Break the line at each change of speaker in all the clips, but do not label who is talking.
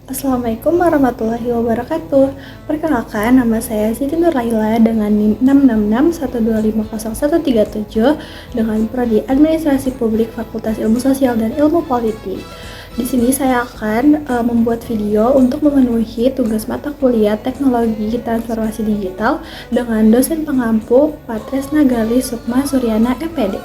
Assalamualaikum warahmatullahi wabarakatuh. Perkenalkan, nama saya Siti Nurlaila dengan NIM 666125037 dengan Prodi Administrasi Publik Fakultas Ilmu Sosial dan Ilmu Politik. Di sini saya akan membuat video untuk memenuhi tugas mata kuliah Teknologi Transformasi Digital dengan dosen pengampu Patresna Gali Sukma Suryana MPD.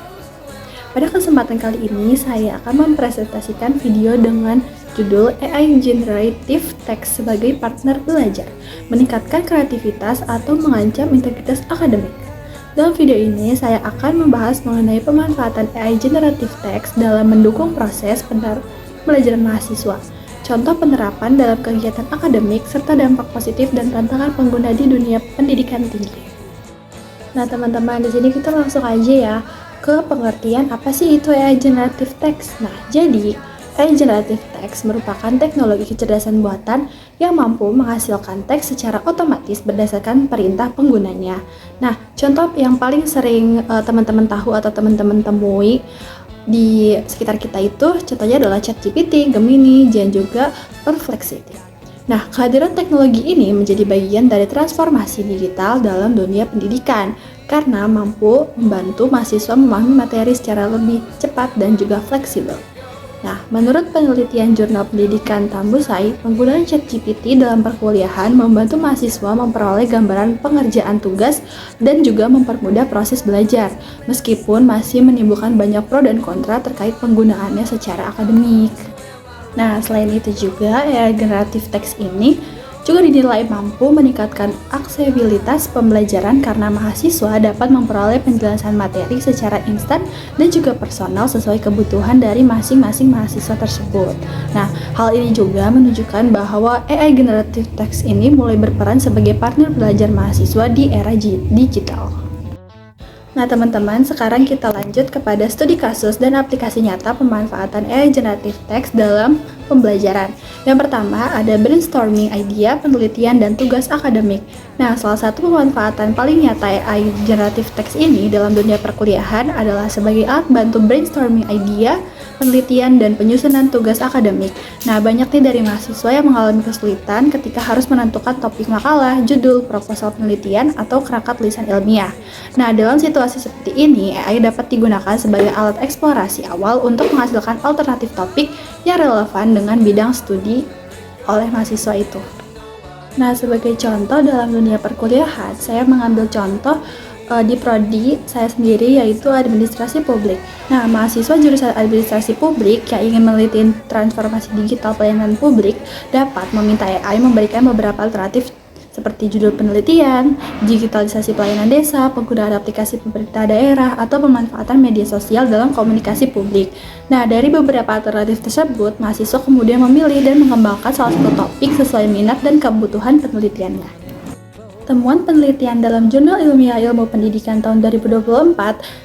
Pada kesempatan kali ini, saya akan mempresentasikan video dengan judul AI Generative Text sebagai partner belajar, meningkatkan kreativitas atau mengancam integritas akademik. Dalam video ini, saya akan membahas mengenai pemanfaatan AI Generative Text dalam mendukung proses pembelajaran mahasiswa, contoh penerapan dalam kegiatan akademik, serta dampak positif dan tantangan pengguna di dunia pendidikan tinggi. Nah teman-teman, di sini kita langsung aja ya ke pengertian apa sih itu AI Generative Text. Nah, jadi AI Generative Text merupakan teknologi kecerdasan buatan yang mampu menghasilkan teks secara otomatis berdasarkan perintah penggunanya. Nah, contoh yang paling sering teman-teman tahu atau teman-teman temui di sekitar kita itu contohnya adalah ChatGPT, Gemini, dan juga Perplexity. Nah, kehadiran teknologi ini menjadi bagian dari transformasi digital dalam dunia pendidikan karena mampu membantu mahasiswa memahami materi secara lebih cepat dan juga fleksibel. Nah, menurut penelitian Jurnal Pendidikan Tambusai, penggunaan ChatGPT dalam perkuliahan membantu mahasiswa memperoleh gambaran pengerjaan tugas dan juga mempermudah proses belajar, meskipun masih menimbulkan banyak pro dan kontra terkait penggunaannya secara akademik. Nah, selain itu juga, AI Generative Text ini juga dinilai mampu meningkatkan aksesibilitas pembelajaran karena mahasiswa dapat memperoleh penjelasan materi secara instan dan juga personal sesuai kebutuhan dari masing-masing mahasiswa tersebut. Nah, hal ini juga menunjukkan bahwa AI Generative Text ini mulai berperan sebagai partner belajar mahasiswa di era digital. Nah teman-teman, sekarang kita lanjut kepada studi kasus dan aplikasi nyata pemanfaatan AI Generative Text dalam pembelajaran. Yang pertama ada brainstorming idea, penelitian, dan tugas akademik. Nah, salah satu pemanfaatan paling nyata AI Generative Text ini dalam dunia perkuliahan adalah sebagai alat bantu brainstorming idea, penelitian, dan penyusunan tugas akademik. Nah, banyak nih dari mahasiswa yang mengalami kesulitan ketika harus menentukan topik makalah, judul, proposal penelitian, atau kerangka tulisan ilmiah. Nah, dalam situasi seperti ini, AI dapat digunakan sebagai alat eksplorasi awal untuk menghasilkan alternatif topik yang relevan dengan bidang studi oleh mahasiswa itu. Nah, sebagai contoh dalam dunia perkuliahan, saya mengambil contoh di prodi saya sendiri yaitu administrasi publik. Nah, mahasiswa jurusan administrasi publik yang ingin meneliti transformasi digital pelayanan publik dapat meminta AI memberikan beberapa alternatif seperti judul penelitian, digitalisasi pelayanan desa, penggunaan aplikasi pemerintah daerah, atau pemanfaatan media sosial dalam komunikasi publik. Nah, dari beberapa alternatif tersebut, mahasiswa kemudian memilih dan mengembangkan salah satu topik sesuai minat dan kebutuhan penelitiannya. Temuan penelitian dalam Jurnal Ilmiah Ilmu Pendidikan tahun 2024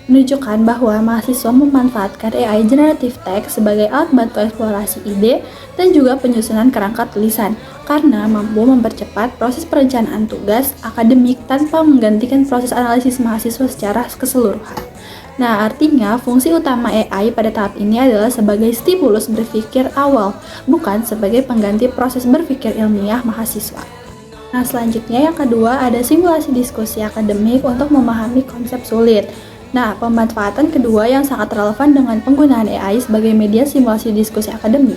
menunjukkan bahwa mahasiswa memanfaatkan AI Generative Text sebagai alat bantu eksplorasi ide dan juga penyusunan kerangka tulisan karena mampu mempercepat proses perencanaan tugas akademik tanpa menggantikan proses analisis mahasiswa secara keseluruhan. Nah, artinya fungsi utama AI pada tahap ini adalah sebagai stimulus berpikir awal, bukan sebagai pengganti proses berpikir ilmiah mahasiswa. Nah, selanjutnya yang kedua ada simulasi diskusi akademik untuk memahami konsep sulit. Nah, pemanfaatan kedua yang sangat relevan dengan penggunaan AI sebagai media simulasi diskusi akademik.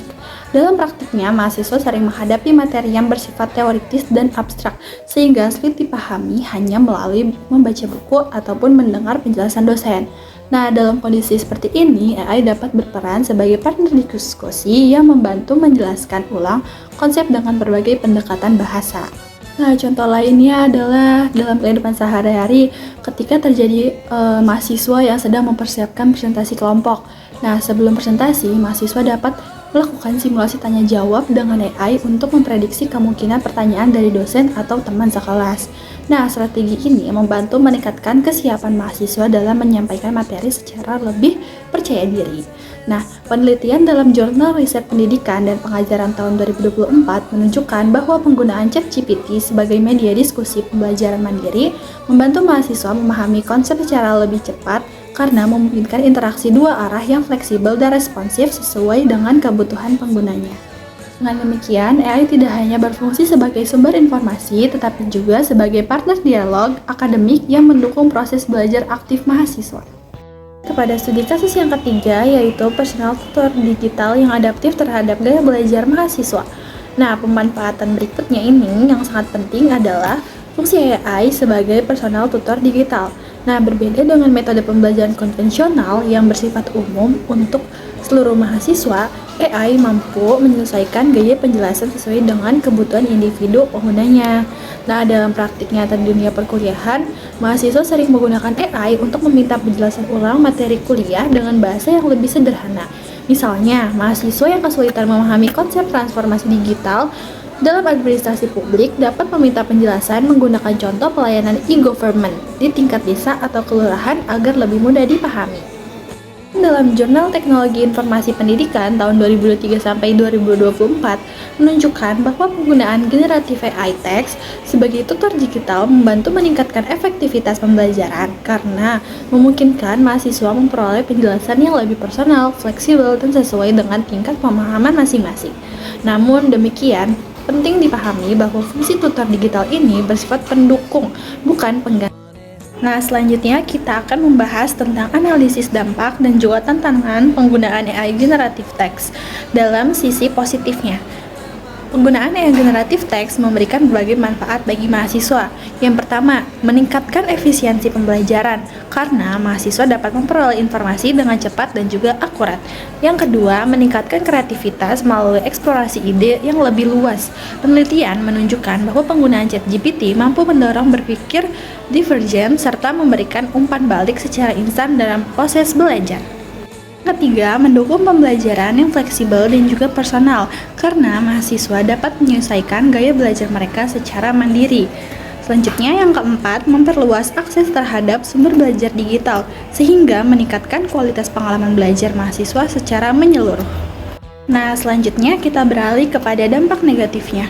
Dalam praktiknya, mahasiswa sering menghadapi materi yang bersifat teoritis dan abstrak, sehingga sulit dipahami hanya melalui membaca buku ataupun mendengar penjelasan dosen. Nah, dalam kondisi seperti ini, AI dapat berperan sebagai partner diskusi yang membantu menjelaskan ulang konsep dengan berbagai pendekatan bahasa. Nah, contoh lainnya adalah dalam kehidupan sehari-hari ketika terjadi mahasiswa yang sedang mempersiapkan presentasi kelompok. Nah, sebelum presentasi, mahasiswa dapat melakukan simulasi tanya jawab dengan AI untuk memprediksi kemungkinan pertanyaan dari dosen atau teman sekelas. Nah, strategi ini membantu meningkatkan kesiapan mahasiswa dalam menyampaikan materi secara lebih percaya diri. Nah, penelitian dalam Jurnal Riset Pendidikan dan Pengajaran tahun 2024 menunjukkan bahwa penggunaan ChatGPT sebagai media diskusi pembelajaran mandiri membantu mahasiswa memahami konsep secara lebih cepat karena memungkinkan interaksi dua arah yang fleksibel dan responsif sesuai dengan kebutuhan penggunanya. Dengan demikian, AI tidak hanya berfungsi sebagai sumber informasi, tetapi juga sebagai partner dialog akademik yang mendukung proses belajar aktif mahasiswa. Kepada studi kasus yang ketiga, yaitu personal tutor digital yang adaptif terhadap gaya belajar mahasiswa. Nah, pemanfaatan berikutnya ini yang sangat penting adalah fungsi AI sebagai personal tutor digital. Nah, berbeda dengan metode pembelajaran konvensional yang bersifat umum untuk seluruh mahasiswa, AI mampu menyelesaikan gaya penjelasan sesuai dengan kebutuhan individu penggunanya. Nah, dalam praktik nyata di dunia perkuliahan, mahasiswa sering menggunakan AI untuk meminta penjelasan ulang materi kuliah dengan bahasa yang lebih sederhana. Misalnya, mahasiswa yang kesulitan memahami konsep transformasi digital dalam administrasi publik dapat meminta penjelasan menggunakan contoh pelayanan e-government di tingkat desa atau kelurahan agar lebih mudah dipahami. Dalam Jurnal Teknologi Informasi Pendidikan tahun 2023-2024 menunjukkan bahwa penggunaan generatif AI text sebagai tutor digital membantu meningkatkan efektivitas pembelajaran karena memungkinkan mahasiswa memperoleh penjelasan yang lebih personal, fleksibel, dan sesuai dengan tingkat pemahaman masing-masing. Namun demikian, penting dipahami bahwa fungsi tutor digital ini bersifat pendukung, bukan pengganti. Nah, selanjutnya kita akan membahas tentang analisis dampak dan juga tantangan penggunaan AI generatif text dalam sisi positifnya. Penggunaan AI generatif text memberikan berbagai manfaat bagi mahasiswa. Yang pertama, meningkatkan efisiensi pembelajaran karena mahasiswa dapat memperoleh informasi dengan cepat dan juga akurat. Yang kedua, meningkatkan kreativitas melalui eksplorasi ide yang lebih luas. Penelitian menunjukkan bahwa penggunaan ChatGPT mampu mendorong berpikir divergen serta memberikan umpan balik secara instan dalam proses belajar. Ketiga, mendukung pembelajaran yang fleksibel dan juga personal karena mahasiswa dapat menyesuaikan gaya belajar mereka secara mandiri. Selanjutnya, yang keempat, memperluas akses terhadap sumber belajar digital sehingga meningkatkan kualitas pengalaman belajar mahasiswa secara menyeluruh. Nah, selanjutnya kita beralih kepada dampak negatifnya.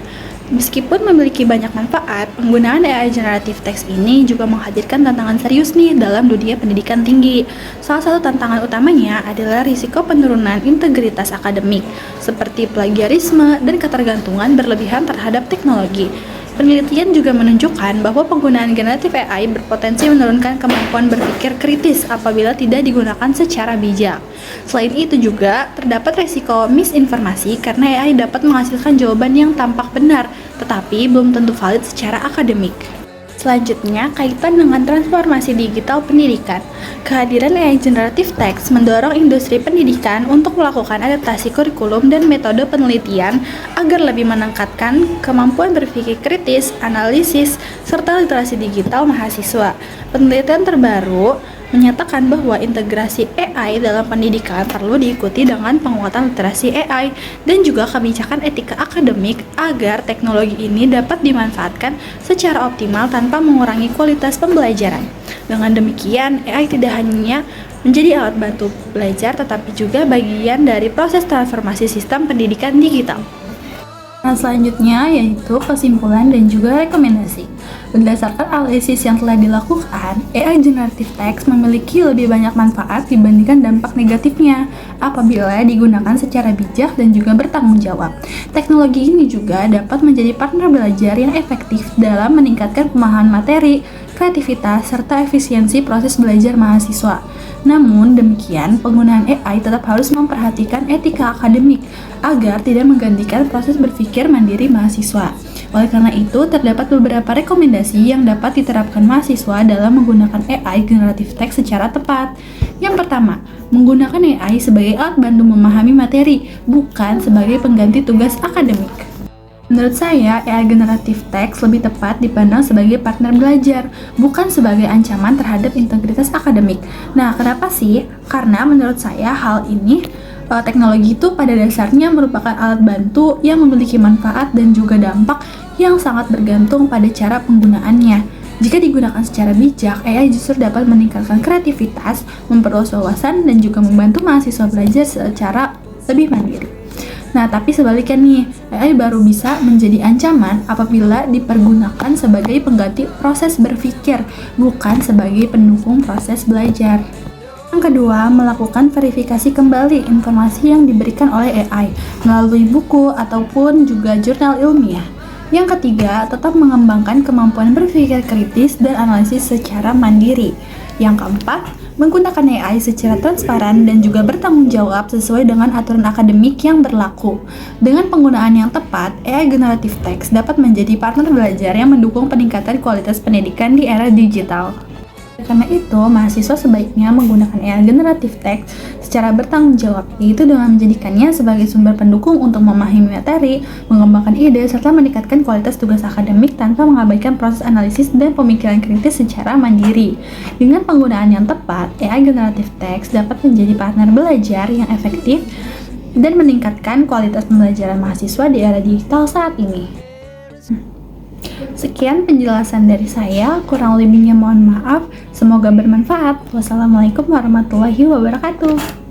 Meskipun memiliki banyak manfaat, penggunaan AI generatif text ini juga menghadirkan tantangan serius nih dalam dunia pendidikan tinggi. Salah satu tantangan utamanya adalah risiko penurunan integritas akademik, seperti plagiarisme dan ketergantungan berlebihan terhadap teknologi. Penelitian juga menunjukkan bahwa penggunaan generatif AI berpotensi menurunkan kemampuan berpikir kritis apabila tidak digunakan secara bijak. Selain itu juga, terdapat risiko misinformasi karena AI dapat menghasilkan jawaban yang tampak benar, tetapi belum tentu valid secara akademik. Selanjutnya, kaitan dengan transformasi digital pendidikan. Kehadiran AI generatif text mendorong industri pendidikan untuk melakukan adaptasi kurikulum dan metode penelitian agar lebih meningkatkan kemampuan berpikir kritis, analisis, serta literasi digital mahasiswa. Penelitian terbaru menyatakan bahwa integrasi AI dalam pendidikan perlu diikuti dengan penguatan literasi AI dan juga kebijakan etika akademik agar teknologi ini dapat dimanfaatkan secara optimal tanpa mengurangi kualitas pembelajaran. Dengan demikian, AI tidak hanya menjadi alat bantu belajar tetapi juga bagian dari proses transformasi sistem pendidikan digital. Nah, selanjutnya yaitu kesimpulan dan juga rekomendasi. Berdasarkan analisis yang telah dilakukan, AI generative text memiliki lebih banyak manfaat dibandingkan dampak negatifnya apabila digunakan secara bijak dan juga bertanggung jawab. Teknologi ini juga dapat menjadi partner belajar yang efektif dalam meningkatkan pemahaman materi, kreativitas, serta efisiensi proses belajar mahasiswa. Namun demikian, penggunaan AI tetap harus memperhatikan etika akademik agar tidak menggantikan proses berpikir mandiri mahasiswa. Oleh karena itu, terdapat beberapa rekomendasi yang dapat diterapkan mahasiswa dalam menggunakan AI generative text secara tepat. Yang pertama, menggunakan AI sebagai alat bantu memahami materi, bukan sebagai pengganti tugas akademik. Menurut saya, AI generative text lebih tepat dipandang sebagai partner belajar, bukan sebagai ancaman terhadap integritas akademik. Nah, kenapa sih? Karena menurut saya hal ini, teknologi itu pada dasarnya merupakan alat bantu yang memiliki manfaat dan juga dampak yang sangat bergantung pada cara penggunaannya. Jika digunakan secara bijak, AI justru dapat meningkatkan kreativitas, memperluas wawasan, dan juga membantu mahasiswa belajar secara lebih mandiri. Nah, tapi sebaliknya nih, AI baru bisa menjadi ancaman apabila dipergunakan sebagai pengganti proses berpikir, bukan sebagai pendukung proses belajar. Yang kedua, melakukan verifikasi kembali informasi yang diberikan oleh AI melalui buku ataupun juga jurnal ilmiah. Yang ketiga, tetap mengembangkan kemampuan berpikir kritis dan analisis secara mandiri. Yang keempat, menggunakan AI secara transparan dan juga bertanggung jawab sesuai dengan aturan akademik yang berlaku. Dengan penggunaan yang tepat, AI generative text dapat menjadi partner belajar yang mendukung peningkatan kualitas pendidikan di era digital. Karena itu, mahasiswa sebaiknya menggunakan AI generative text secara bertanggung jawab, yaitu dengan menjadikannya sebagai sumber pendukung untuk memahami materi, mengembangkan ide, serta meningkatkan kualitas tugas akademik tanpa mengabaikan proses analisis dan pemikiran kritis secara mandiri. Dengan penggunaan yang tepat, AI generative text dapat menjadi partner belajar yang efektif dan meningkatkan kualitas pembelajaran mahasiswa di era digital saat ini. Sekian penjelasan dari saya, kurang lebihnya mohon maaf. Semoga bermanfaat. Wassalamualaikum warahmatullahi wabarakatuh.